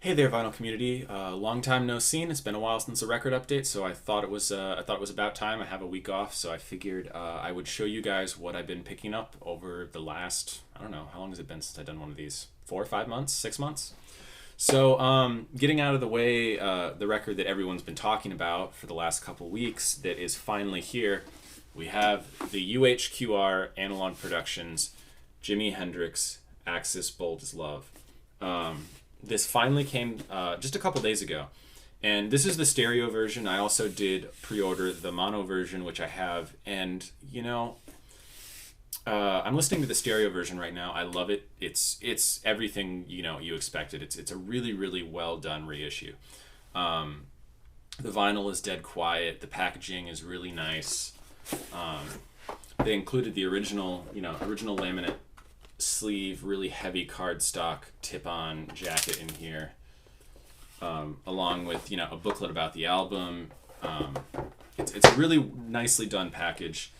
Hey there, vinyl community. Long time no seen. It's been a while since a record update, so I thought it was about time. I have a week off, so I figured I would show you guys what I've been picking up over the last, I don't know, how long has it been since I've done one of these? 4 or 5 months, 6 months. So, getting out of the way, the record that everyone's been talking about for the last couple weeks that is finally here, we have the UHQR Analog Productions Jimi Hendrix Axis Bold as Love. This finally came just a couple days ago. And this is the stereo version. I also did pre-order the mono version, which I have. And, I'm listening to the stereo version right now. I love it. It's everything, you expected. It's a really, really well done reissue. The vinyl is dead quiet. The packaging is really nice. They included the original laminate sleeve, really heavy cardstock tip-on jacket in here, along with a booklet about the album. It's a really nicely done package,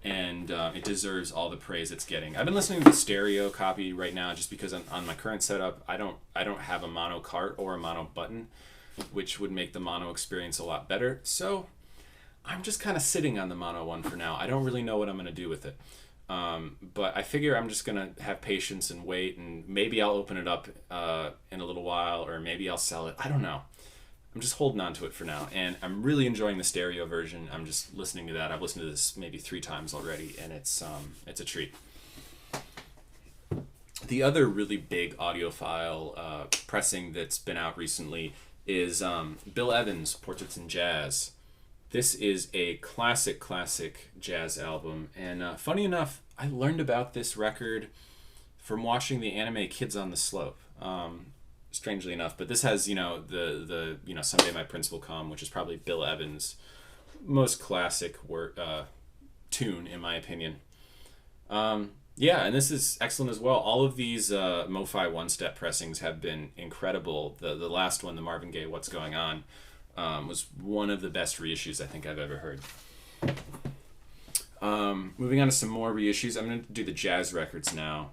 and it deserves all the praise it's getting. I've been listening to the stereo copy right now just because on my current setup I don't have a mono cart or a mono button, which would make the mono experience a lot better. So I'm just kind of sitting on the mono one for now. I don't really know what I'm going to do with it. But I figure I'm just going to have patience and wait, and maybe I'll open it up in a little while, or maybe I'll sell it. I don't know. I'm just holding on to it for now, and I'm really enjoying the stereo version. I'm just listening to that. I've listened to this maybe 3 times already, and it's a treat. The other really big audiophile pressing that's been out recently is Bill Evans' Portraits in Jazz. This is a classic jazz album, and funny enough, I learned about this record from watching the anime Kids on the Slope. Strangely enough, but this has the Someday My Prince Will Come, which is probably Bill Evans' most classic tune in my opinion. Yeah, and this is excellent as well. All of these MoFi one-step pressings have been incredible. The last one, the Marvin Gaye What's Going On, was one of the best reissues I think I've ever heard. Moving on to some more reissues, I'm going to do the jazz records now.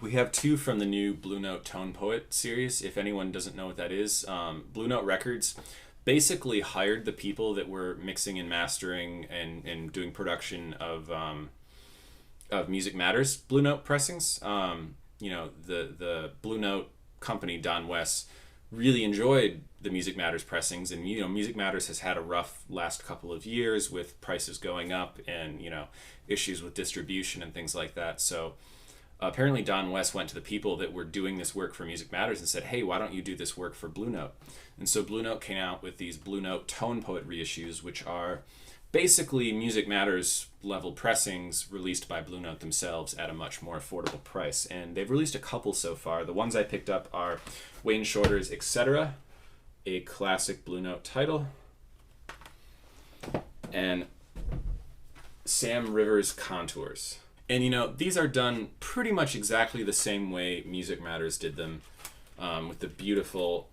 We have 2 from the new Blue Note Tone Poet series. If anyone doesn't know what that is, Blue Note Records basically hired the people that were mixing and mastering and doing production of Music Matters Blue Note pressings. The Blue Note company, Don West, really enjoyed the Music Matters pressings, and Music Matters has had a rough last couple of years with prices going up and issues with distribution and things like that. So apparently Don West went to the people that were doing this work for Music Matters and said, hey, why don't you do this work for Blue Note? And so Blue Note came out with these Blue Note Tone Poet reissues, which are basically Music Matters level pressings released by Blue Note themselves at a much more affordable price. And they've released a couple so far. The ones I picked up are Wayne Shorter's Etc., a classic Blue Note title, and Sam Rivers' Contours. And these are done pretty much exactly the same way Music Matters did them, with the beautiful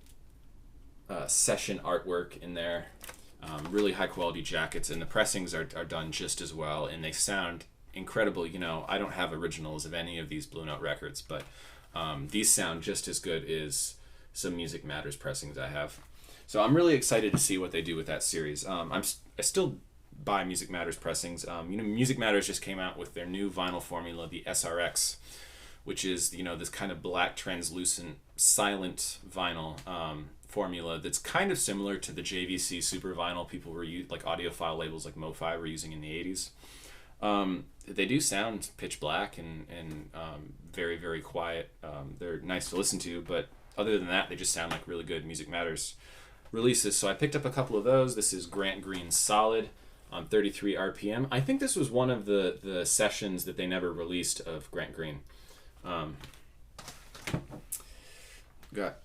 session artwork in there, really high quality jackets, and the pressings are done just as well, and they sound incredible. I don't have originals of any of these Blue Note records, but these sound just as good as some Music Matters pressings I have. So I'm really excited to see what they do with that series. I still buy Music Matters pressings. Music Matters just came out with their new vinyl formula, the SRX, which is this kind of black translucent silent vinyl formula that's kind of similar to the JVC super vinyl people were like audiophile labels like MoFi were using in the 80s. They do sound pitch black and very, very quiet. They're nice to listen to, but other than that, they just sound like really good Music Matters releases. So I picked up a couple of those. This is Grant Green's Solid on 33 RPM. I think this was one of the sessions that they never released of Grant Green. Got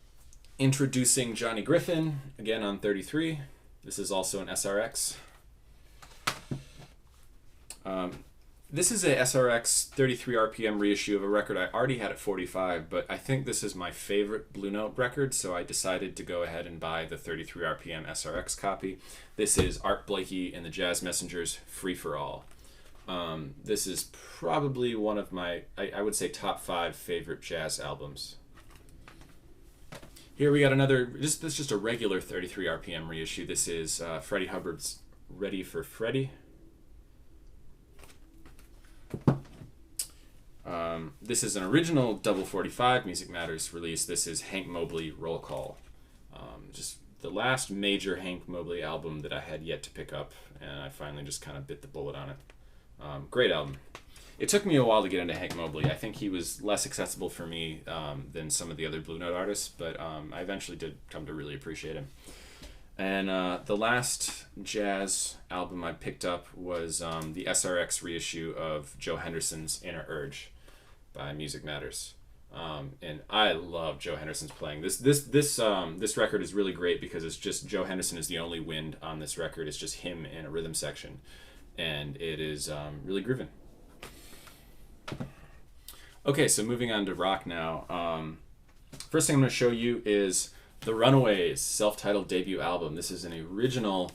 Introducing Johnny Griffin, again on 33. This is also an SRX. This is a SRX 33 RPM reissue of a record I already had at 45, but I think this is my favorite Blue Note record, so I decided to go ahead and buy the 33 RPM SRX copy. This is Art Blakey and the Jazz Messengers' Free for All. This is probably one of my, I would say, top 5 favorite jazz albums. Here we got another, this is just a regular 33 RPM reissue. This is Freddie Hubbard's Ready for Freddie. This is an original double 45 Music Matters release. This is Hank Mobley Roll Call. Just the last major Hank Mobley album that I had yet to pick up, and I finally just kind of bit the bullet on it. Great album. It took me a while to get into Hank Mobley. I think he was less accessible for me than some of the other Blue Note artists, but I eventually did come to really appreciate him. And the last jazz album I picked up was the SRX reissue of Joe Henderson's Inner Urge by Music Matters. And I love Joe Henderson's playing. This record is really great because it's just Joe Henderson is the only wind on this record. It's just him in a rhythm section, and it is really grooving. Okay, so moving on to rock now. First thing I'm going to show you is The Runaways' self-titled debut album. This is an original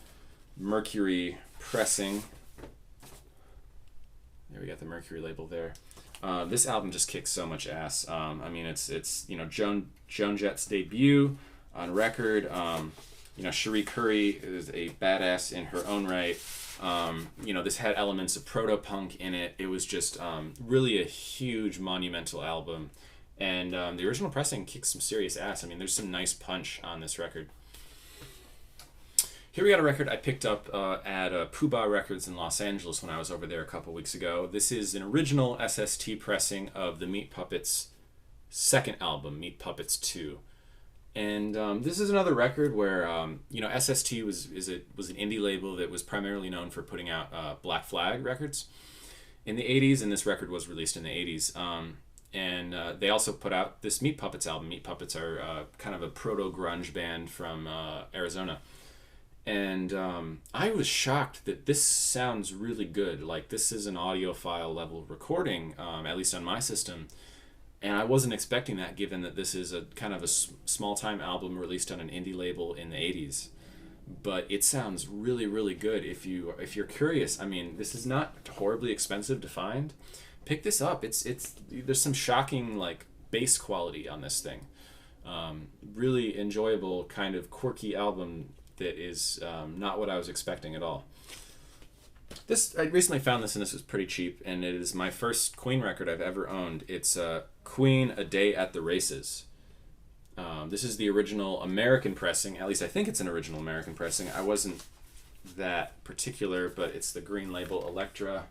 Mercury pressing. There we got the Mercury label there. This album just kicks so much ass. I mean, it's Joan Jett's debut on record. Cherie Currie is a badass in her own right. This had elements of proto-punk in it. It was just really a huge monumental album. And the original pressing kicks some serious ass. I mean, there's some nice punch on this record. Here we got a record I picked up at Poobah Records in Los Angeles when I was over there a couple weeks ago. This is an original SST pressing of the Meat Puppets' second album, Meat Puppets 2. And this is another record where SST was an indie label that was primarily known for putting out Black Flag records in the 80s, and this record was released in the 80s. And they also put out this Meat Puppets album. Meat Puppets are kind of a proto-grunge band from Arizona. And I was shocked that this sounds really good. Like, this is an audiophile level recording, at least on my system. And I wasn't expecting that, given that this is a kind of a small-time album released on an indie label in the 80s. But it sounds really, really good. If you're curious, I mean, this is not horribly expensive to find. Pick this up. There's some shocking like bass quality on this thing. Really enjoyable, kind of quirky album that is not what I was expecting at all. I recently found this, and this was pretty cheap, and it is my first Queen record I've ever owned. It's Queen, A Day at the Races. This is the original American pressing. At least I think it's an original American pressing. I wasn't that particular, but it's the green label Elektra.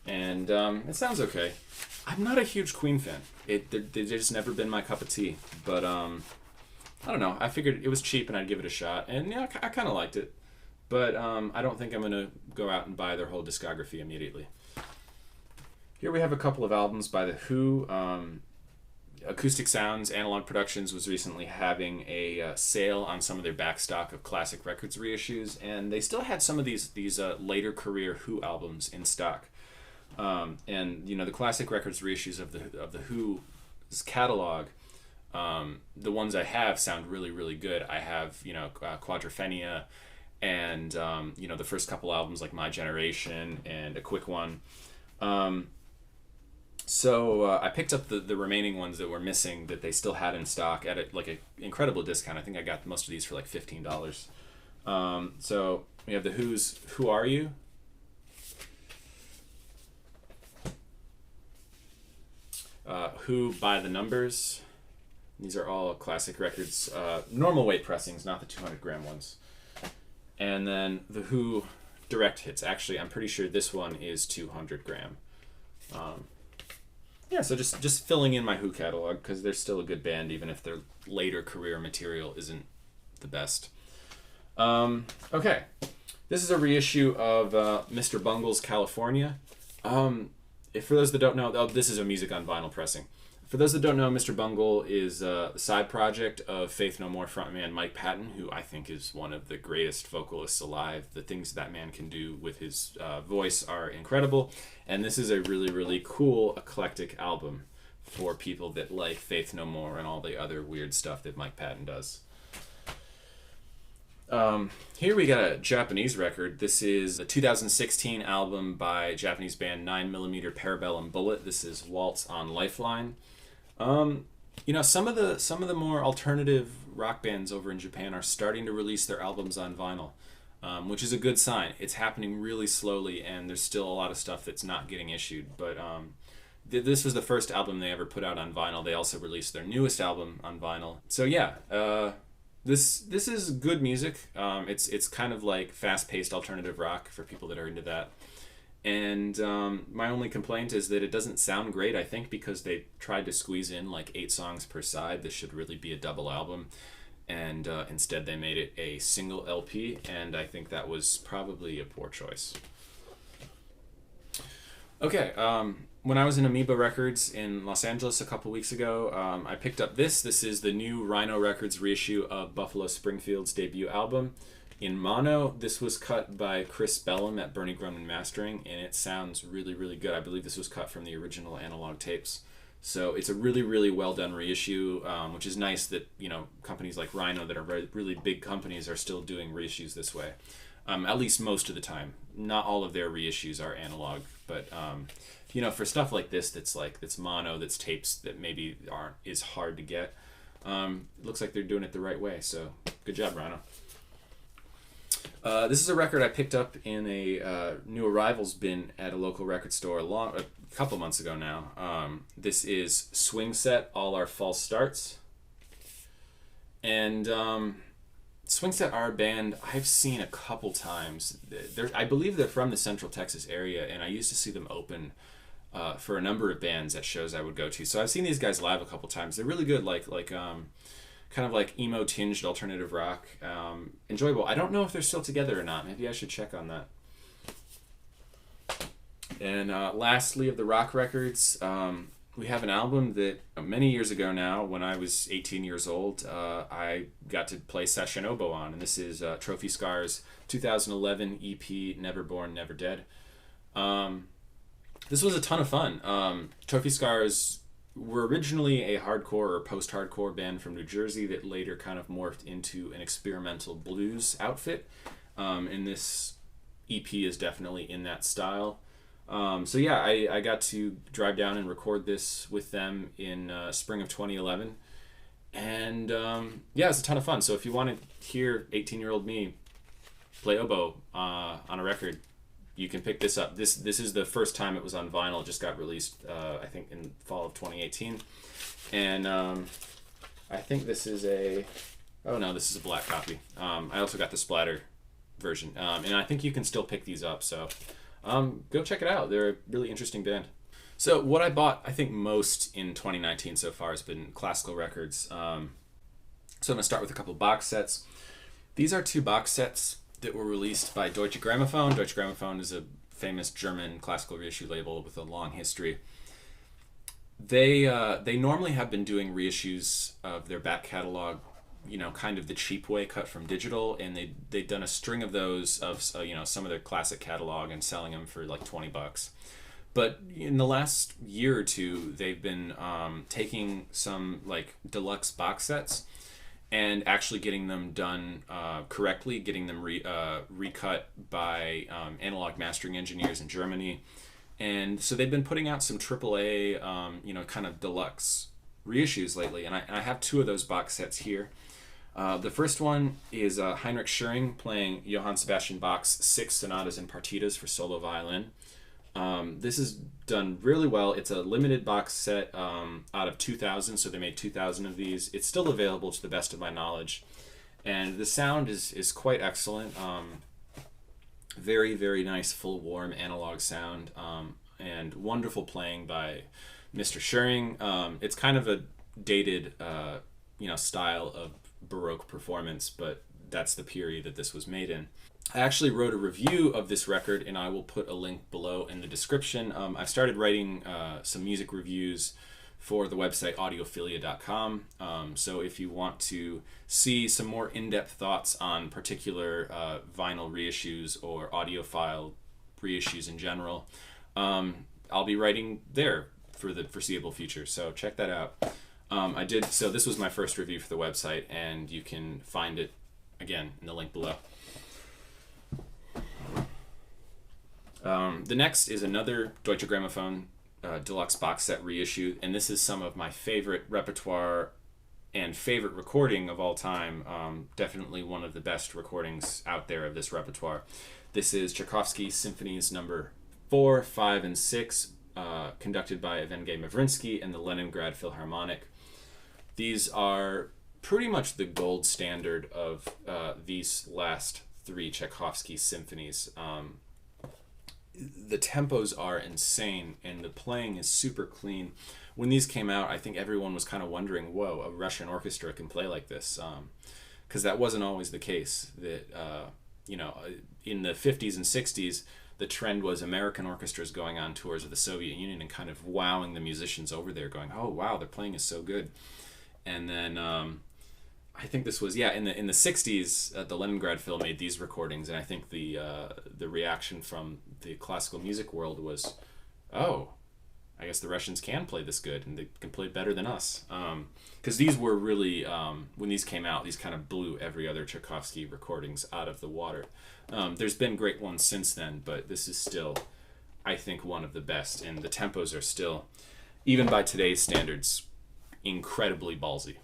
And it sounds okay. I'm not a huge Queen fan. They've just never been my cup of tea. But I don't know. I figured it was cheap and I'd give it a shot. And yeah, I kind of liked it. But I don't think I'm going to go out and buy their whole discography immediately. Here we have a couple of albums by The Who. Acoustic Sounds Analog Productions was recently having a sale on some of their back stock of classic records reissues. And they still had some of these later career Who albums in stock. The classic records reissues of the Who's catalog, the ones I have sound really, really good. I have Quadrophenia, and the first couple albums like My Generation and A Quick One. So I picked up the remaining ones that were missing that they still had in stock at an incredible discount. I think I got most of these for like $15. So we have the Who's Who Are You? Who by the Numbers. These are all classic records, normal weight pressings, not the 200-gram ones. And then the Who direct hits. Actually, I'm pretty sure this one is 200-gram. So just filling in my Who catalog, because they're still a good band, even if their later career material isn't the best. Okay, this is a reissue of Mr. Bungle's California. For those that don't know, this is a music on vinyl pressing. For those that don't know, Mr. Bungle is the side project of Faith No More frontman Mike Patton, who I think is one of the greatest vocalists alive. The things that man can do with his voice are incredible, and this is a really, really cool, eclectic album for people that like Faith No More and all the other weird stuff that Mike Patton does. Here we got a Japanese record. This is a 2016 album by Japanese band 9mm Parabellum Bullet. This is Waltz on Lifeline. Some of the more alternative rock bands over in Japan are starting to release their albums on vinyl, which is a good sign. It's happening really slowly, and there's still a lot of stuff that's not getting issued. But this was the first album they ever put out on vinyl. They also released their newest album on vinyl. So yeah, this is good music. It's kind of like fast-paced alternative rock for people that are into that. And my only complaint is that it doesn't sound great, I think, because they tried to squeeze in like 8 songs per side. This should really be a double album. And instead they made it a single LP, and I think that was probably a poor choice. Okay, when I was in Amoeba Records in Los Angeles a couple weeks ago, I picked up this. This is the new Rhino Records reissue of Buffalo Springfield's debut album. In mono, this was cut by Chris Bellum at Bernie Grundman Mastering, and it sounds really, really good. I believe this was cut from the original analog tapes. So it's a really, really well done reissue, which is nice that, companies like Rhino that are really big companies are still doing reissues this way. At least most of the time. Not all of their reissues are analog, but for stuff like this that's mono, that's tapes that maybe is hard to get, it looks like they're doing it the right way. So good job, Rhino. This is a record I picked up in a new arrivals bin at a local record store a couple months ago now. This is Swing Set, All Our False Starts. And Swing Set are a band I've seen a couple times. I believe they're from the Central Texas area, and I used to see them open for a number of bands at shows I would go to. So I've seen these guys live a couple times. They're really good, kind of like emo tinged alternative rock. Enjoyable. I don't know if they're still together or not. Maybe I should check on that. And lastly, of the rock records, we have an album that many years ago now, when I was 18 years old, I got to play session oboe on, and this is Trophy Scar's 2011 EP, Never Born, Never Dead. This was a ton of fun. Trophy Scars were originally a hardcore or post-hardcore band from New Jersey that later kind of morphed into an experimental blues outfit, and this EP is definitely in that style. So yeah, I got to drive down and record this with them in spring of 2011, and yeah, it's a ton of fun. So if you want to hear 18-year-old me play oboe on a record, you can pick this up. This is the first time it was on vinyl. It just got released, I think, in fall of 2018, and I think this is this is a black copy. I also got the splatter version, and I think you can still pick these up. So. Go check it out. They're a really interesting band. So what I bought, I think, most in 2019 so far has been classical records. So I'm going to start with a couple box sets. These are 2 box sets that were released by Deutsche Grammophon. Deutsche Grammophon is a famous German classical reissue label with a long history. They normally have been doing reissues of their back catalog, kind of the cheap way, cut from digital, and they'd done a string of those of some of their classic catalog and selling them for like $20. But in the last year or two, they've been taking some like deluxe box sets and actually getting them done correctly, getting them recut by analog mastering engineers in Germany. And so they've been putting out some AAA, kind of deluxe reissues lately, and I have 2 of those box sets here. The first one is Heinrich Schüring playing Johann Sebastian Bach's 6 sonatas and partitas for solo violin. This is done really well. It's a limited box set out of 2,000, so they made 2,000 of these. It's still available to the best of my knowledge, and the sound is quite excellent. Very, very nice, full, warm analog sound, and wonderful playing by Mr. Schüring. It's kind of a dated, style of Baroque performance, but that's the period that this was made in. I actually wrote a review of this record, and I will put a link below in the description. I've started writing some music reviews for the website audiophilia.com. So if you want to see some more in-depth thoughts on particular vinyl reissues or audiophile reissues in general, I'll be writing there for the foreseeable future. So check that out. So this was my first review for the website, and you can find it again in the link below. The next is another Deutsche Grammophon Deluxe box set reissue, and this is some of my favorite repertoire and favorite recording of all time. Definitely one of the best recordings out there of this repertoire. This is Tchaikovsky's Symphonies number 4, 5, and 6, conducted by Evgeny Mavrinsky and the Leningrad Philharmonic. These are pretty much the gold standard of these last 3 Tchaikovsky symphonies. The tempos are insane and the playing is super clean. When these came out, I think everyone was kind of wondering, whoa, a Russian orchestra can play like this, because that wasn't always the case. That in the 50s and 60s, the trend was American orchestras going on tours of the Soviet Union and kind of wowing the musicians over there, going, oh wow, their playing is so good. And then I think this was in the 60s. The Leningrad Phil made these recordings, and I think the reaction from the classical music world was, oh, I guess the Russians can play this good, and they can play better than us. Because these were really, when these came out, these kind of blew every other Tchaikovsky recordings out of the water. There's been great ones since then, but this is still, I think, one of the best, and the tempos are still, even by today's standards, incredibly ballsy.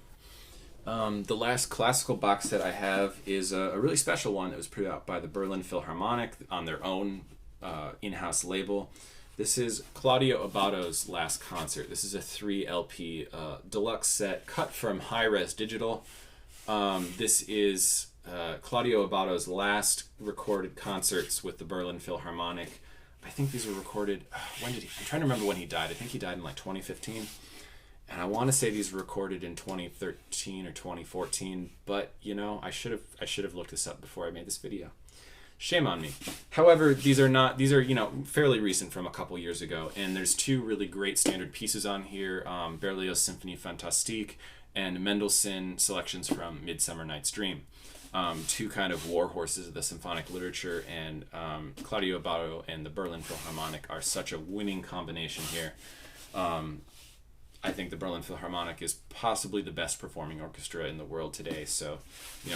The last classical box set I have is a really special one that was put out by the Berlin Philharmonic on their own in-house label. This is Claudio Abbado's last concert. This is a 3 LP deluxe set cut from high-res digital. This is Claudio Abbado's last recorded concerts with the Berlin Philharmonic. I think these were recorded, I'm trying to remember when he died. I think he died in like 2015. And I want to say these were recorded in 2013 or 2014, but I should have looked this up before I made this video. Shame on me. However, these are fairly recent, from a couple years ago, and there's 2 really great standard pieces on here, Berlioz Symphonie Fantastique and Mendelssohn selections from Midsummer Night's Dream. 2 kind of war horses of the symphonic literature, and Claudio Abbado and the Berlin Philharmonic are such a winning combination here. I think the Berlin Philharmonic is possibly the best performing orchestra in the world today, so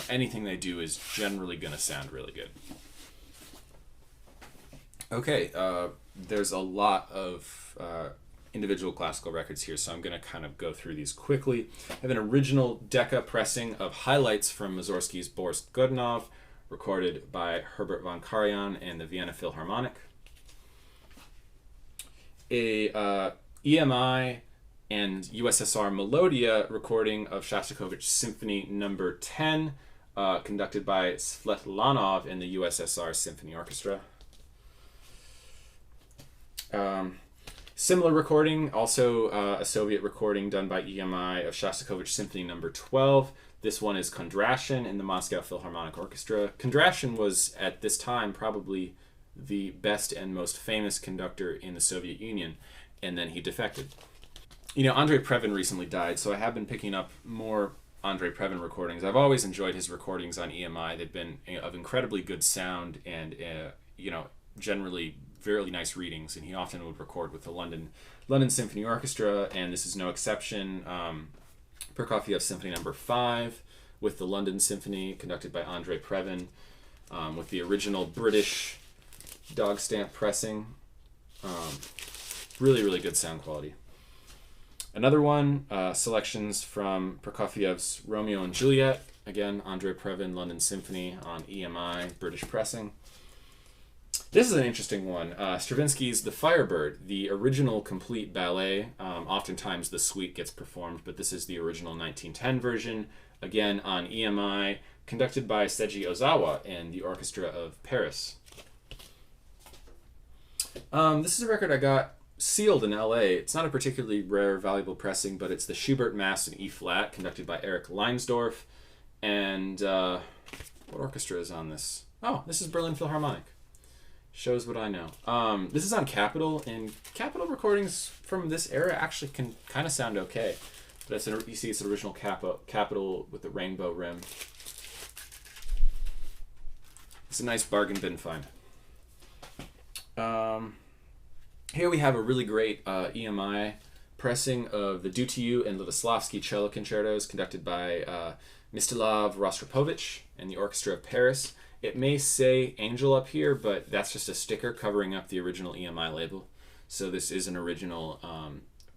anything they do is generally going to sound really good. Okay, there's a lot of individual classical records here, so I'm going to kind of go through these quickly. I have an original Decca pressing of highlights from Mussorgsky's Boris Godunov, recorded by Herbert von Karajan and the Vienna Philharmonic. A EMI and USSR Melodia recording of Shostakovich Symphony number 10, conducted by Svetlanov and the USSR Symphony Orchestra. Similar recording, also a Soviet recording done by EMI of Shostakovich Symphony number 12. This one is Kondrashin in the Moscow Philharmonic Orchestra. Kondrashin was, at this time, probably the best and most famous conductor in the Soviet Union, and then he defected. Andrei Previn recently died, so I have been picking up more Andrei Previn recordings. I've always enjoyed his recordings on EMI. They've been of incredibly good sound and, generally very nice readings, and he often would record with the London Symphony Orchestra, and this is no exception. Prokofiev's Symphony number 5 with the London Symphony, conducted by Andrei Previn, with the original British dog stamp pressing. Really, really good sound quality. Another one, selections from Prokofiev's Romeo and Juliet, again, Andrei Previn, London Symphony on EMI, British pressing. This is an interesting one. Stravinsky's The Firebird, the original complete ballet. Oftentimes the suite gets performed, but this is the original 1910 version, again on EMI, conducted by Seiji Ozawa and the Orchestra of Paris. This is a record I got sealed in LA. It's not a particularly rare, valuable pressing, but it's the Schubert Mass in E-flat, conducted by Erich Leinsdorf. And what orchestra is on this? Oh, this is Berlin Philharmonic. Shows what I know. This is on Capitol, and Capitol recordings from this era actually can kind of sound okay. But you see it's an original Capitol with the rainbow rim. It's a nice bargain bin find. Here we have a really great EMI pressing of the Dutilleux and Lutoslavsky cello concertos, conducted by Mstislav Rostropovich and the Orchestra of Paris. It may say Angel up here, but that's just a sticker covering up the original EMI label. So this is an original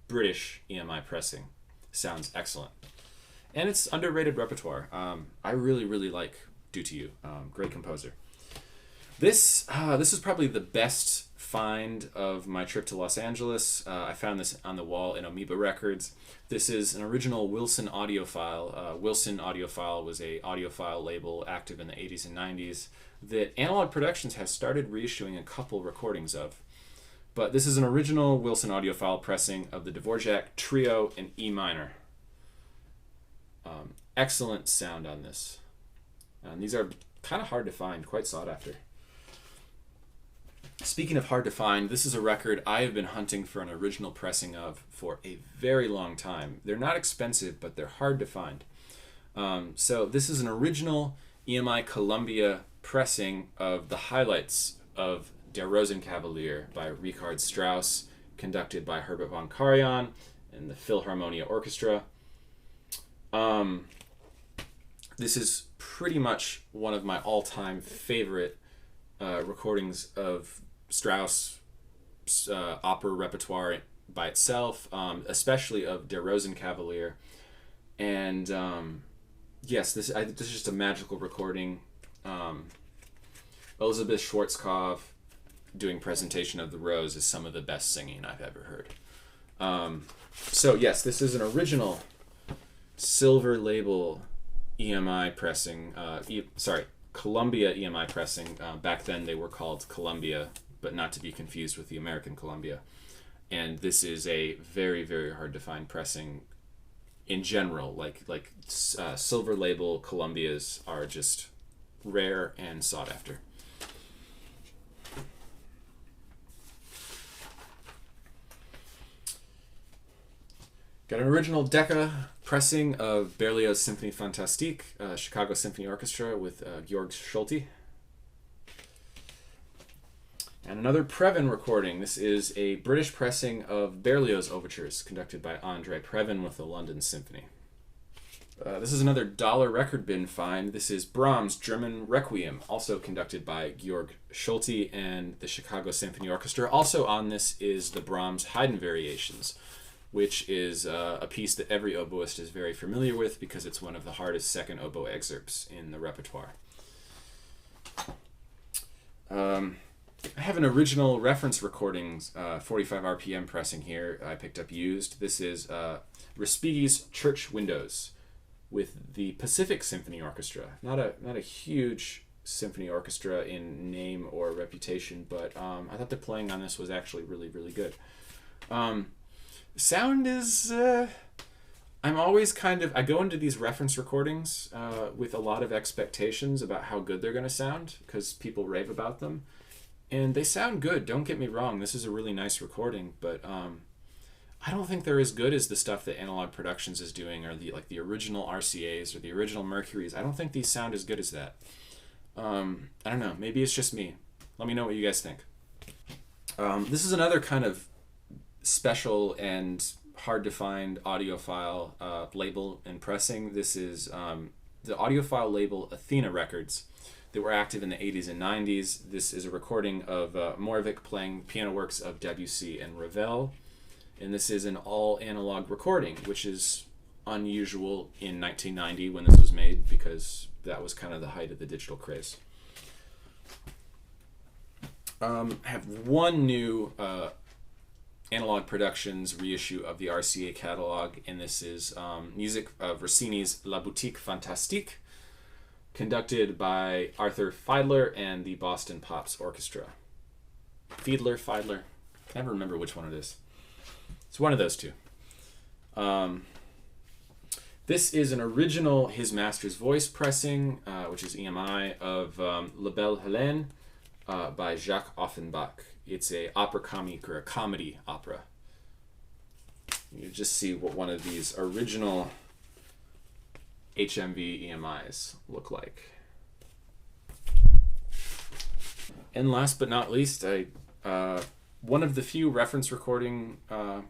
British EMI pressing. Sounds excellent. And it's underrated repertoire. I really, really like Do To You. Great composer. This is probably the best find of my trip to Los Angeles. I found this on the wall in Amoeba Records. This is an original Wilson Audiophile. Wilson Audiophile was a audiophile label active in the 80s and 90s that Analog Productions has started reissuing a couple recordings of. But this is an original Wilson Audiophile pressing of the Dvorak Trio in E minor. Excellent sound on this. These are kind of hard to find, quite sought after. Speaking of hard to find, this is a record I have been hunting for an original pressing of for a very long time. They're not expensive, but they're hard to find. So this is an original EMI Columbia pressing of the highlights of Der Rosenkavalier by Richard Strauss, conducted by Herbert von Karajan and the Philharmonia Orchestra. This is pretty much one of my all-time favorite recordings of Strauss opera repertoire by itself, especially of Der Rosenkavalier. And yes, this is just a magical recording. Elizabeth Schwarzkopf doing Presentation of the Rose is some of the best singing I've ever heard. So yes, this is an original silver label EMI pressing, Columbia EMI pressing. Back then they were called Columbia, but not to be confused with the American Columbia. And this is a very, very hard to find pressing in general. Like silver label Columbias are just rare and sought after. Got an original Decca pressing of Berlioz' Symphonie Fantastique, Chicago Symphony Orchestra with Georg Schulte. And another Previn recording. This is a British pressing of Berlioz overtures, conducted by Andre Previn with the London Symphony. This is another dollar record bin find. This is Brahms' German Requiem, also conducted by Georg Schulte and the Chicago Symphony Orchestra. Also on this is the Brahms Haydn Variations, which is a piece that every oboist is very familiar with because it's one of the hardest second oboe excerpts in the repertoire. I have an original reference recordings, 45 RPM pressing here I picked up used. This is Respighi's Church Windows with the Pacific Symphony Orchestra. Not a huge symphony orchestra in name or reputation, but I thought the playing on this was actually really, really good. Sound is, I'm always I go into these reference recordings with a lot of expectations about how good they're going to sound because people rave about them. And they sound good, don't get me wrong. This is a really nice recording, but I don't think they're as good as the stuff that Analog Productions is doing, or the original RCAs or the original Mercuries. I don't think these sound as good as that. I don't know, maybe it's just me. Let me know what you guys think. This is another kind of special and hard to find audiophile label and pressing. This is the audiophile label Athena Records that were active in the 80s and 90s. This is a recording of Moravec playing piano works of Debussy and Ravel, and this is an all analog recording, which is unusual in 1990 when this was made because that was kind of the height of the digital craze. I have one new Analog Productions reissue of the RCA catalog, and this is music of Rossini's La Boutique Fantastique, conducted by Arthur Fiedler and the Boston Pops Orchestra. Fiedler, I never remember which one it is. It's one of those two. This is an original His Master's Voice pressing, which is EMI, of La Belle Hélène by Jacques Offenbach. It's a opera comique, or a comedy opera. You just see what one of these original HMV EMIs look like. And last but not least, one of the few reference recording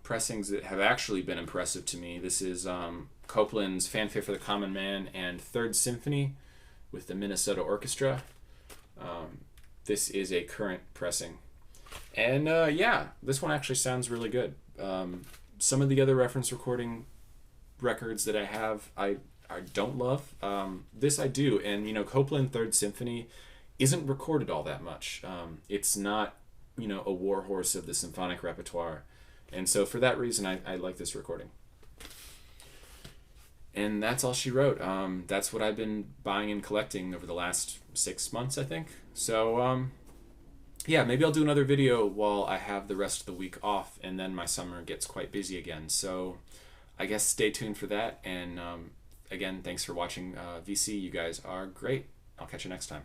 pressings that have actually been impressive to me. This is Copland's Fanfare for the Common Man and Third Symphony with the Minnesota Orchestra. This is a current pressing. And yeah, this one actually sounds really good. Some of the other reference recording records that I have, I don't love. This I do, and you know, Copland Third Symphony isn't recorded all that much. It's not, you know, a warhorse of the symphonic repertoire, and so for that reason, I like this recording. And that's all she wrote. That's what I've been buying and collecting over the last 6 months, I think. So yeah, maybe I'll do another video while I have the rest of the week off, and then my summer gets quite busy again. So I guess stay tuned for that. And again, thanks for watching VC. You guys are great. I'll catch you next time.